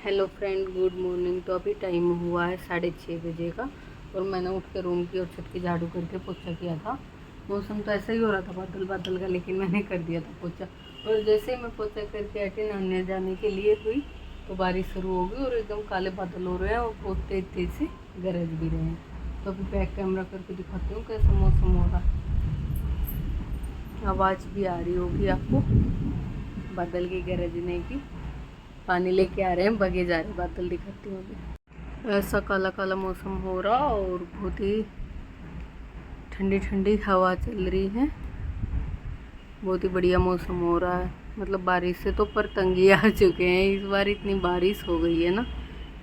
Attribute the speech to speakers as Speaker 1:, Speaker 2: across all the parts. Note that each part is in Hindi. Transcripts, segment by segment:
Speaker 1: Hello friend, good morning. तो अभी टाइम हुआ है 6:30 बजे का और मैंने उठ के रूम की और छत की झाड़ू करके पोछा किया था। मौसम तो ऐसा ही हो रहा था बादल बादल का, लेकिन मैंने कर दिया था पोछा। और जैसे ही मैं पोछा करके हटी नहाने जाने के लिए हुई तो बारिश शुरू हो गई और एकदम काले बादल हो रहे हैं और बहुत तेज़ तेज़ से गरज भी रहे हैं। तो अभी बैक कैमरा करके दिखाती हूँ कैसा मौसम हो रहा है। आवाज़ भी आ रही होगी आपको बादल की गरजने की। पानी लेके आ रहे हैं, बगे जा रहे हैं। बादल दिखाती हूँ अभी। ऐसा काला काला मौसम हो रहा और बहुत ही ठंडी ठंडी हवा चल रही है। बहुत ही बढ़िया मौसम हो रहा है। मतलब बारिश से तो पर तंगी आ चुके हैं। इस बार इतनी बारिश हो गई है ना,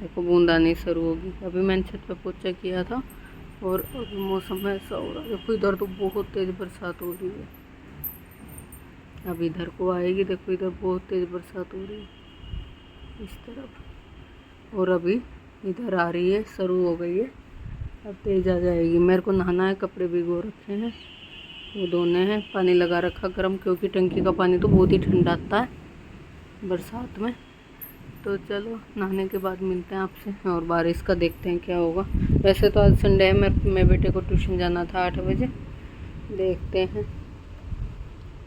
Speaker 1: देखो बूंद आनी शुरू होगी। अभी मैंने छत पे पोछा किया था और अभी मौसम ऐसा हो रहा है। देखो इधर तो बहुत तेज़ बरसात हो रही है। अभी इधर को आएगी, देखो इधर बहुत तेज़ बरसात हो रही है इस तरफ। और अभी इधर आ रही है, शुरू हो गई है, अब तेज़ आ जाएगी। मेरे को नहाना है, कपड़े भिगो रखे हैं वो धोने हैं। पानी लगा रखा गर्म, क्योंकि टंकी का पानी तो बहुत ही ठंडा आता है बरसात में। तो चलो नहाने के बाद मिलते हैं आपसे और बारिश का देखते हैं क्या होगा। वैसे तो आज संडे है, मेरे बेटे को ट्यूशन जाना था 8 बजे। देखते हैं।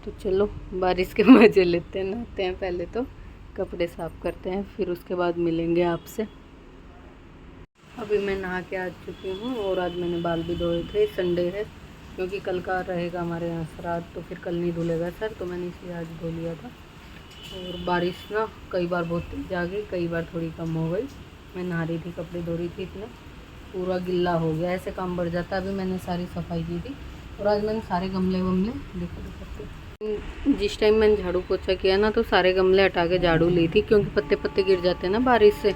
Speaker 1: तो चलो बारिश के मज़े लेते हैं, नहाते हैं पहले, तो कपड़े साफ़ करते हैं, फिर उसके बाद मिलेंगे आपसे। अभी मैं नहा के आ चुकी हूँ और आज मैंने बाल भी धोए थे। संडे है, क्योंकि कल का रहेगा हमारे यहाँ श्राद्ध, तो फिर कल नहीं धुलेगा सर, तो मैंने इसलिए आज धो लिया था। और बारिश ना कई बार बहुत तेज आ गई, कई बार थोड़ी कम हो गई। मैं नहा रही थी, कपड़े धो रही थी, इतना पूरा गिल्ला हो गया। ऐसे काम बढ़ जाता है। अभी मैंने सारी सफाई की थी और आज मैंने सारे गमले वमले दिखाते। जिस टाइम मैंने झाड़ू पोछा किया ना, तो सारे गमले हटा के झाड़ू ली थी, क्योंकि पत्ते पत्ते गिर जाते हैं ना बारिश से।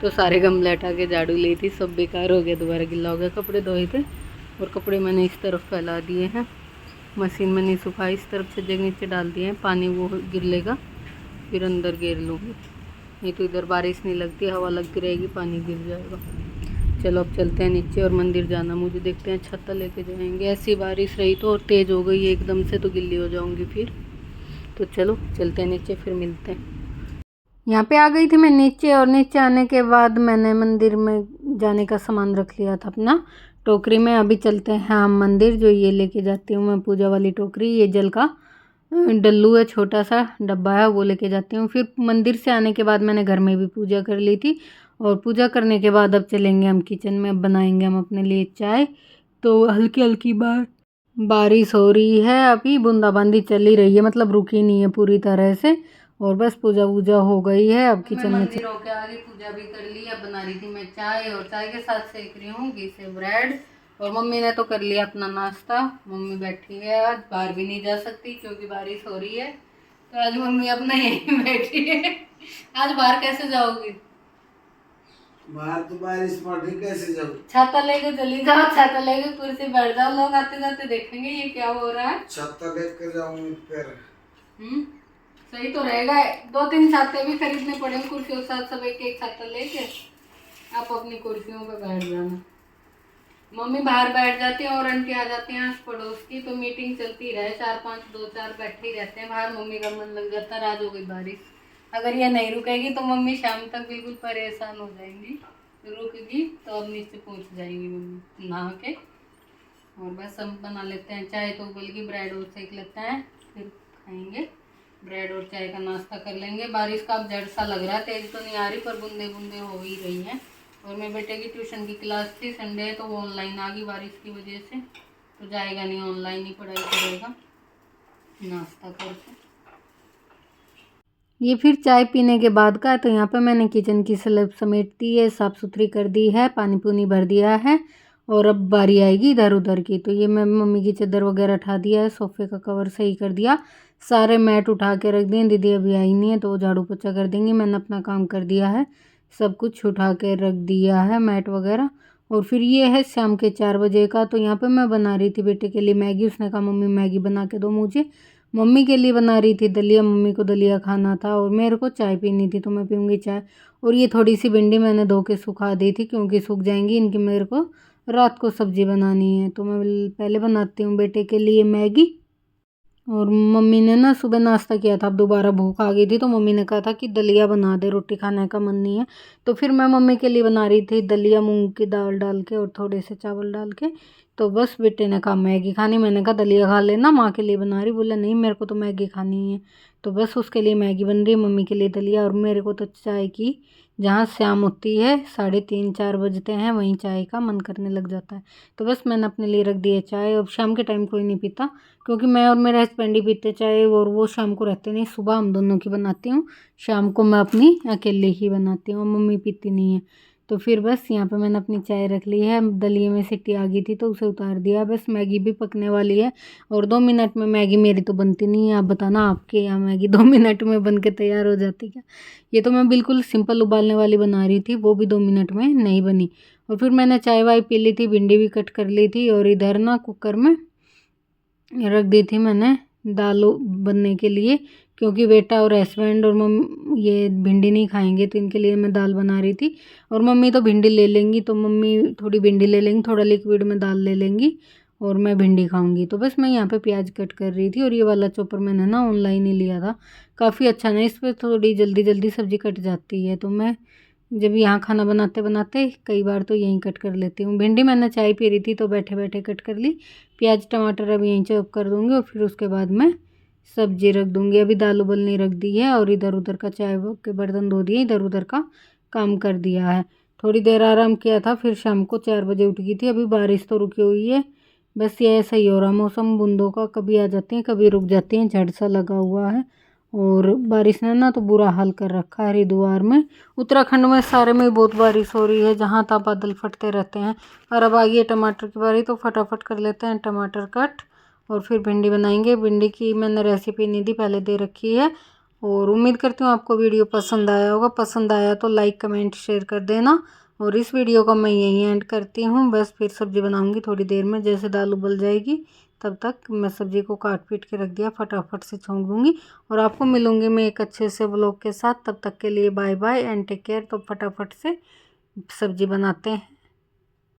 Speaker 1: तो सारे गमले हटा के झाड़ू ली थी, सब बेकार हो गया, दोबारा गिल्ला हो गया। कपड़े धोए थे और कपड़े मैंने इस तरफ फैला दिए हैं, मशीन में नहीं सुखाई। इस तरफ छज्जे के नीचे डाल दिए हैं, पानी वो गिर लेगा फिर अंदर गिर लूँगी। नहीं तो इधर बारिश नहीं लगती, हवा लगती रहेगी, पानी गिर जाएगा। चलो अब चलते हैं नीचे और मंदिर जाना मुझे। देखते हैं, छत्ता लेके जाएंगे। ऐसी बारिश रही तो और तेज़ हो गई एकदम से, तो गिल्ली हो जाऊंगी फिर। तो चलो चलते हैं नीचे, फिर मिलते हैं। यहाँ पे आ गई थी मैं नीचे, और नीचे आने के बाद मैंने मंदिर में जाने का सामान रख लिया था अपना टोकरी में। अभी चलते हैं हम मंदिर। जो ये लेके जाती हूँ मैं पूजा वाली टोकरी, ये जल का डल्लू है, छोटा सा डब्बा है, वो लेके जाती हूँ। फिर मंदिर से आने के बाद मैंने घर में भी पूजा कर ली थी, और पूजा करने के बाद अब चलेंगे हम किचन में। अब बनाएंगे हम अपने लिए चाय। तो हल्की हल्की बारिश हो रही है, अभी बूंदाबांदी चल ही रही है, मतलब रुकी नहीं है पूरी तरह से। और बस पूजा वूजा हो गई है, अब किचन में मंदिर होके आ गई, पूजा भी कर ली। अब बना रही थी मैं चाय, और चाय के साथ सेक रही हूँ घी से ब्रेड। और मम्मी ने तो कर लिया अपना नाश्ता। मम्मी बैठी है, आज बाहर भी नहीं जा सकती क्योंकि बारिश हो रही है, तो आज मम्मी अपना यहीं बैठी है। आज बाहर कैसे जाओगी?
Speaker 2: बाहर तो बारिश पड़ रही, कैसे जाऊँ?
Speaker 1: छाता लेके चली जाओ, छाता लेके कुर्सी बैठ जाओ, लोग आते जाते देखेंगे ये क्या हो रहा है।
Speaker 2: छाता लेकर जाऊंगी फिर।
Speaker 1: सही तो रहेगा। 2-3 छाते भी खरीदने पड़ेंगे कुर्सियों के साथ, सब एक एक छाता लेके आप अपनी कुर्सियों पे बैठ जाना। मम्मी बाहर बैठ जाती है और आंटी आ जाती हैं आस पड़ोस की, तो मीटिंग चलती रहे, 4-5 2-4 बैठे ही रहते हैं बाहर। मम्मी का मन लग जाता है। आज हो गई बारिश, अगर ये नहीं रुकेगी तो मम्मी शाम तक बिल्कुल परेशान हो जाएंगी। रुकेगी तो अब नीचे पहुंच जाएंगी मम्मी नहा के। और बस हम बना लेते हैं चाय, तो बल्कि ब्रेड और सेक लेते हैं, फिर खाएंगे। ब्रेड और चाय का नाश्ता कर लेंगे। बारिश का अब जड़ सा लग रहा है, तेज तो नहीं आ रही, पर बूंदे बूंदे हो ही रही हैं। और मेरे बेटे की ट्यूशन की क्लास थी, संडे है, तो वो ऑनलाइन आ गई बारिश की वजह से, तो जाएगा नहीं, ऑनलाइन ही पढ़ाई करेगा नाश्ता करके। ये फिर चाय पीने के बाद का है। तो यहाँ पे मैंने किचन की स्लैब समेट दी है, साफ़ सुथरी कर दी है, पानी पूनी भर दिया है, और अब बारी आएगी इधर उधर की। तो ये मैं मम्मी की चादर वगैरह उठा दिया है, सोफ़े का कवर सही कर दिया, सारे मैट उठा के रख दिए। दीदी अभी आई नहीं है तो वो झाड़ू पोछा कर देंगी। मैंने अपना काम कर दिया है, सब कुछ उठा के रख दिया है, मैट वगैरह। और फिर ये है शाम के 4 बजे का। तो यहाँ पे मैं बना रही थी बेटे के लिए मैगी। उसने कहा मम्मी मैगी बना के दो मुझे। मम्मी के लिए बना रही थी दलिया, मम्मी को दलिया खाना था, और मेरे को चाय पीनी थी, तो मैं पीऊँगी चाय। और ये थोड़ी सी भिंडी मैंने धो के सुखा दी थी, क्योंकि सूख जाएंगी इनकी, मेरे को रात को सब्ज़ी बनानी है। तो मैं पहले बनाती हूँ बेटे के लिए मैगी, और मम्मी ने ना सुबह नाश्ता किया था, अब दोबारा भूख आ गई थी तो मम्मी ने कहा था कि दलिया बना दे, रोटी खाने का मन नहीं है। तो फिर मैं मम्मी के लिए बना रही थी दलिया, मूंग की दाल डाल के और थोड़े से चावल डाल के। तो बस बेटे ने कहा मैगी खानी, मैंने कहा दलिया खा लेना, माँ के लिए बना रही। बोला नहीं मेरे को तो मैगी खानी है। तो बस उसके लिए मैगी बन रही है, मम्मी के लिए दलिया, और मेरे को तो चाय की जहाँ शाम होती है 3:30-4 बजते हैं वहीं चाय का मन करने लग जाता है। तो बस मैंने अपने लिए रख दी है चाय। अब शाम के टाइम कोई नहीं पीता, क्योंकि मैं और मेरे हस्बैंड ही पीते चाय, और वो शाम को रहते नहीं। सुबह हम दोनों की बनाती हूँ, शाम को मैं अपनी अकेले ही बनाती हूँ, मम्मी पीती नहीं है। तो फिर बस यहाँ पे मैंने अपनी चाय रख ली है, दलिये में सीटी आ गई थी तो उसे उतार दिया। बस मैगी भी पकने वाली है, और 2 मिनट में मैगी मेरी तो बनती नहीं है। आप बताना आपके यहाँ मैगी 2 मिनट में बन के तैयार हो जाती क्या? ये तो मैं बिल्कुल सिंपल उबालने वाली बना रही थी, वो भी 2 मिनट में नहीं बनी। और फिर मैंने चाय वाय पी ली थी, भिंडी भी कट कर ली थी, और इधर ना कुकर में रख दी थी मैंने दाल बनने के लिए, क्योंकि बेटा और हस्बैंड और मम्मी ये भिंडी नहीं खाएंगे, तो इनके लिए मैं दाल बना रही थी। और मम्मी तो भिंडी ले लेंगी, तो मम्मी थोड़ी भिंडी ले लेंगी, थोड़ा लिक्विड में दाल ले लेंगी, और मैं भिंडी खाऊंगी। तो बस मैं यहाँ पे प्याज कट कर रही थी, और ये वाला चॉपर मैंने ना ऑनलाइन ही लिया था, काफ़ी अच्छा ना, इस पर थोड़ी जल्दी जल्दी सब्जी कट जाती है। तो मैं जब यहाँ खाना बनाते बनाते कई बार तो यहीं कट कर लेती हूँ। भिंडी मैंने चाय पी रही थी तो बैठे बैठे कट कर ली। प्याज टमाटर अब यहीं चॉप कर दूँगी, और फिर उसके बाद मैं सब्जी रख दूँगी। अभी दाल उबलनी रख दी है, और इधर उधर का चाय के बर्तन धो दिए, इधर उधर का काम कर दिया है। थोड़ी देर आराम किया था, फिर शाम को 4 बजे उठ गई थी। अभी बारिश तो रुकी हुई है, बस ये ऐसा ही हो रहा मौसम, बूंदों का कभी आ जाती हैं कभी रुक जाती हैं, झड़ सा लगा हुआ है। और बारिश ने ना तो बुरा हाल कर रखा है हरिद्वार में, उत्तराखंड में सारे में बहुत बारिश हो रही है, जहाँ तहाँ बादल फटते रहते हैं। और अब आ गई है टमाटर की बारी, तो फटाफट कर लेते हैं टमाटर कट, और फिर भिंडी बनाएंगे। भिंडी की मैंने रेसिपी नहीं दी, पहले दे रखी है। और उम्मीद करती हूँ आपको वीडियो पसंद आया होगा, पसंद आया तो लाइक कमेंट शेयर कर देना। और इस वीडियो को मैं यहीं एंड करती हूँ, बस फिर सब्ज़ी बनाऊँगी थोड़ी देर में, जैसे दाल उबल जाएगी तब तक मैं सब्ज़ी को काट पीट के रख दिया, फटाफट से छोंक दूँगी। और आपको मिलूँगी मैं एक अच्छे से व्लॉग के साथ, तब तक के लिए bye bye and take care. तो फटाफट से सब्ज़ी बनाते हैं।